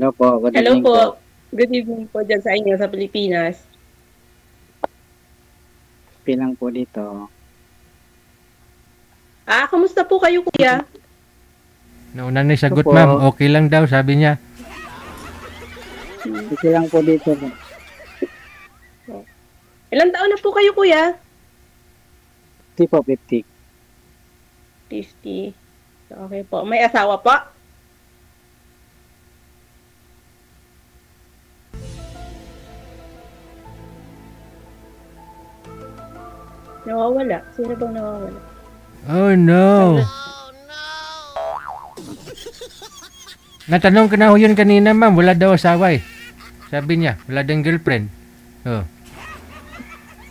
Hello po, good Hello evening po. po. Good evening po dyan sa inyo sa Pilipinas. Pilang po dito. Kamusta po kayo, kuya? Nauna na sagot, Opo. ma'am. Okay lang daw, sabi niya. Okay lang po dito po. Ilang taon na po kayo, kuya? 50 po, 50. 50. Okay po. May asawa po? Nawawala. Sino bang nawawala? Oh, no. Natanong ko na ho yun kanina, ma'am. Wala daw asawa eh. Sabi niya, wala daw girlfriend. Oh.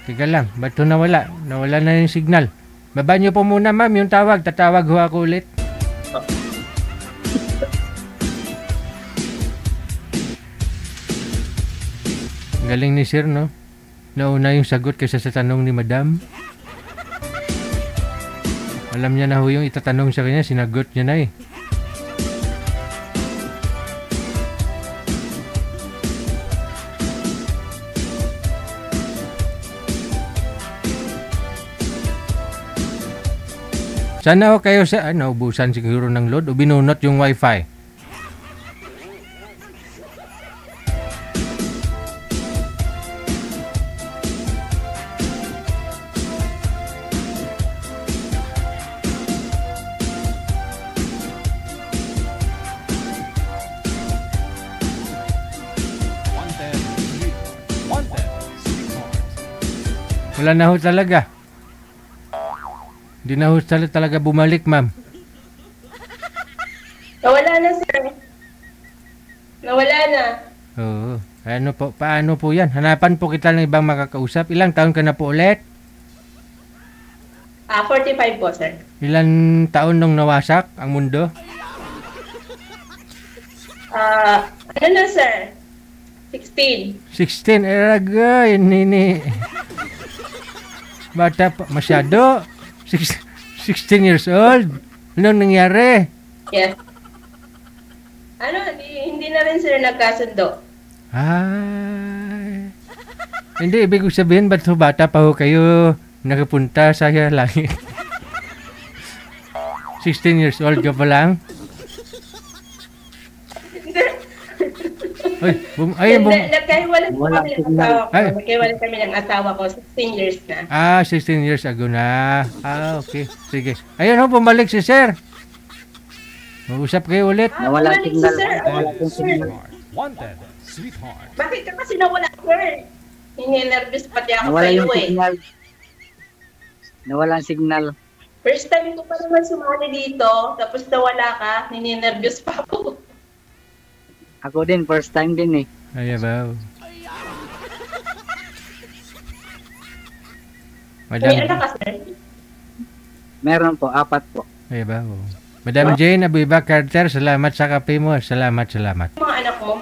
Tiga lang, ba't ho nawala? Nawala na yung signal. Baba niyo po muna, ma'am, yung tawag. Tatawag ho ako ulit. Galing ni sir, no? Nauna yung sagot kaysa sa tanong ni madam. Alam niya na ho yung itatanong sa kanya, sinagot niya na eh. Sana ho kayo sa, naubusan siguro ng load o binunot yung wifi. Wala na ho talaga. Hindi na ho talaga bumalik, ma'am. Nawala na, sir. Nawala na. Oo. Ano po, paano po yan? Hanapan po kita ng ibang makakausap. Ilang taon ka na po ulit? 45 po, sir. Ilang taon nung nawasak ang mundo? Ano na, sir? 16. 16. Eragay, nini. Bata pa, masyado. 16 years old. Anong nangyari? Yes. Hindi na rin, sir, nagkasundo. Ay. Hindi, ibig ko sabihin, ba't ho bata pa ho kayo nakapunta sa langit? 16 years old ka pa lang? Nagkahiwalay Wala kami ng signal. asawa ko. Ay. Nagkahiwalay kami ng asawa ko. 16 years na. 16 years ago na. Okay. Sige. Ayun ho, bumalik si sir. Mag-usap kayo ulit. Nawala bumalik si signal. sir. Nawala pong signal. Wanted, sweetheart. Bakit ka kasi nawala, sir? Hininervous pati ako Nawala sa'yo yung eh. signal. Nawala ang signal. First time ko pa naman sumali dito, tapos nawala ka, hininervous pa ako. Ako din, first time din eh. Ay, ba? May Madam, anak ka, sir? Meron po, 4 po. ay ba? Madam Jane Abuiba Carter, salamat sa kape mo. Salamat. Mga anak mo?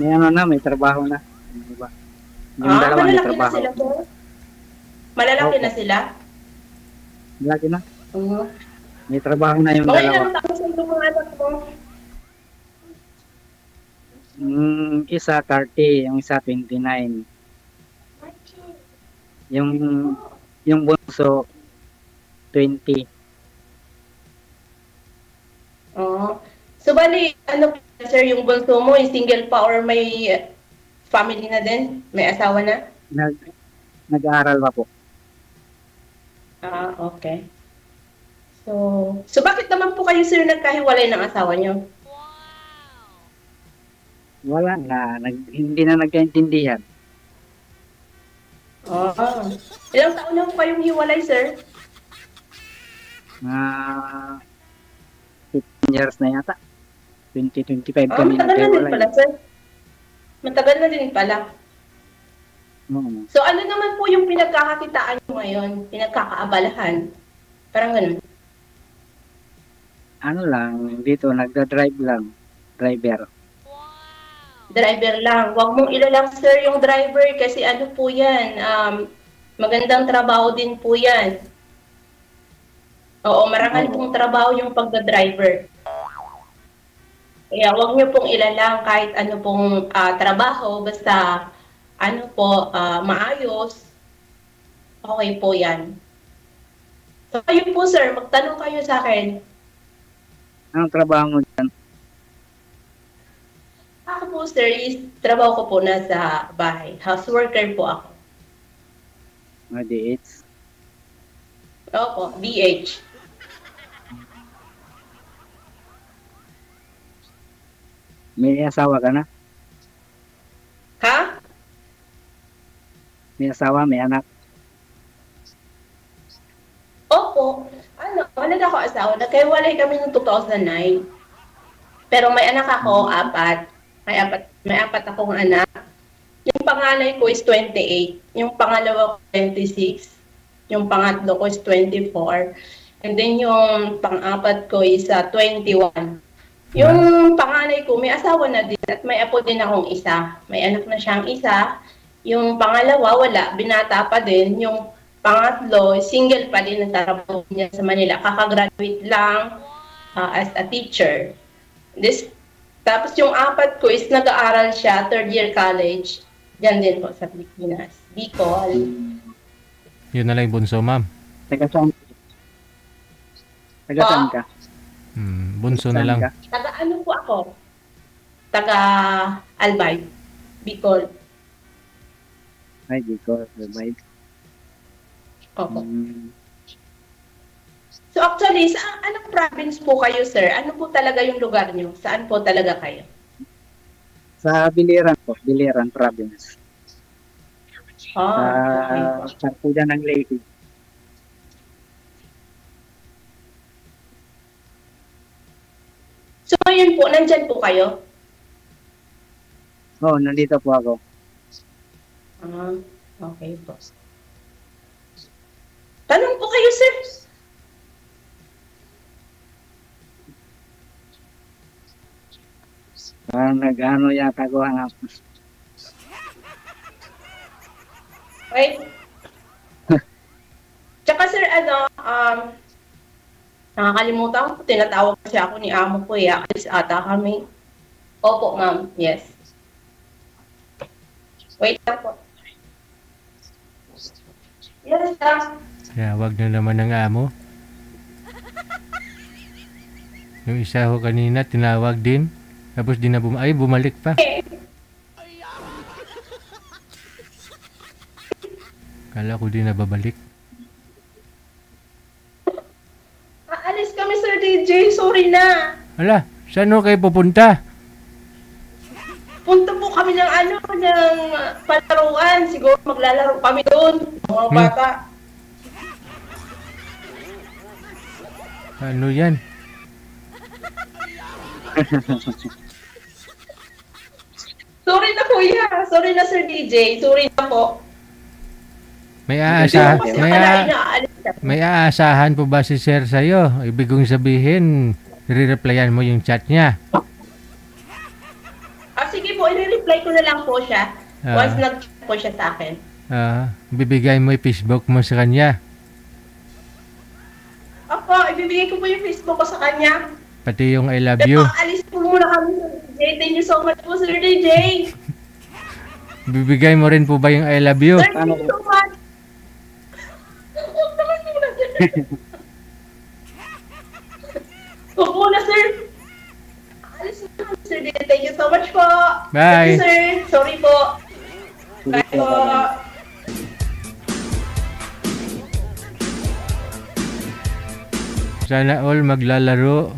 May ano na, may trabaho na. Diba? Yung dalawa may Malalaki na trabaho. sila, sir? Malalaki Opo. na sila? Lagi na. Oo. May trabaho na yung Mga dalawa. ilang taon sa mga anak mo? Isa 30, yung isa 29. Yung bunso 20. Oo. So, bali, sir, yung bunso mo, yung single pa or may family na din? May asawa na? Nag-aaral pa po. Okay. So bakit naman po kayo, sir, nagkahiwalay ng asawa niyo? Wala na, hindi na nagkaintindihan. Ilang taon na po kayong hiwalay, sir? 15 years na yata. 2025 kami Matagal na din pala, nagkahiwalay. sir. Matagal na din pala. Oo. So ano naman po yung pinagkakakitaan niyo ngayon? Pinagkakaabalahan? Parang ganun. Ano lang, dito nagda-drive lang. Driver. Driver lang. Huwag mong ilalang, sir, yung driver kasi ano po yan, magandang trabaho din po yan. Oo, marangal pong trabaho yung pagda-driver. Kaya wag niyo pong ilalang kahit ano pong trabaho, basta ano po, maayos, okay po yan. So kayo po sir, magtanong kayo sa akin. Anong trabaho mo dyan? Ako po sir, trabaho ko po nasa bahay. Houseworker po ako. DH? Opo, BH. May asawa ka na? Ha? May asawa, may anak? Opo. Wala na ako asawa. Nagkahiwalay kami noong 2009. Pero may anak ako, 4. May apat akong anak. Yung panganay ko is 28. Yung pangalawa ko 26. Yung pangatlo ko is 24. And then yung pang-apat ko is 21. Yung panganay ko, may asawa na din at may apo din akong isa. May anak na siyang isa. Yung pangalawa, wala. Binata pa din. Yung pangatlo, single pa din ang trabaho niya sa Manila. Kakagraduate lang as a teacher. Tapos yung apat ko is nag-aaral siya, 3rd year college. Diyan din po sa Pilipinas. Bicol. Yun na lang yung bunso, ma'am. Taga saan? Taga saan ka? Bunso na lang. Saan ka? Taga ano po ako? Taga Albay. Bicol. Ay, di ko. Survive. Opo. So actually, anong province po kayo, sir? Ano po talaga yung lugar nyo? Saan po talaga kayo? Sa Biliran po. Biliran Province. Okay. Sa Sarpuda ng Leyte. So ngayon po, nandyan po kayo? Oo, nandito po ako. Okay po. Tanong po kayo, sir. Nag-ano yata ko ang Wait. Tsaka sir, nakakalimutan ko, tinatawag kasi ako ni amo ko, alis ata kami. Opo, ma'am. Yes. Wait lang po. Yes, sir. Kaya wag na naman ng amo. Yung isa ko kanina, tinawag din. Tapos di na bumalik pa. Kala ko di na babalik. Aalis kami, Sir DJ. Sorry na. Ala, saan ho kayo pupunta? Punta po kami ng palaruan. Siguro maglalaro kami doon. Mga bata. Ano yan? Sorry na kuya. Sorry na Sir DJ. Sorry na po. May Kasi inaalis ka. may aasahan po ba si Sir sa'yo? Ibig kong sabihin, re-replyan mo yung chat niya. Sige po, i-reply ko na lang po siya. Once nag-chat po siya sa akin. Bibigay mo yung Facebook mo sa kanya. Opo, ibibigay ko po yung Facebook ko sa kanya. Pati yung I love you. Pero alis po muna kami, Sir DJ. Thank you so much po, Sir DJ. Bibigay mo rin po ba yung I love you? Sir, thank you so much. Huwag naman muna, Sir. Huwag muna, Sir. Alis na kami, Sir DJ. Thank you so much po. Bye. Thank you, Sir. Sorry po. Bye po. Sana all maglalaro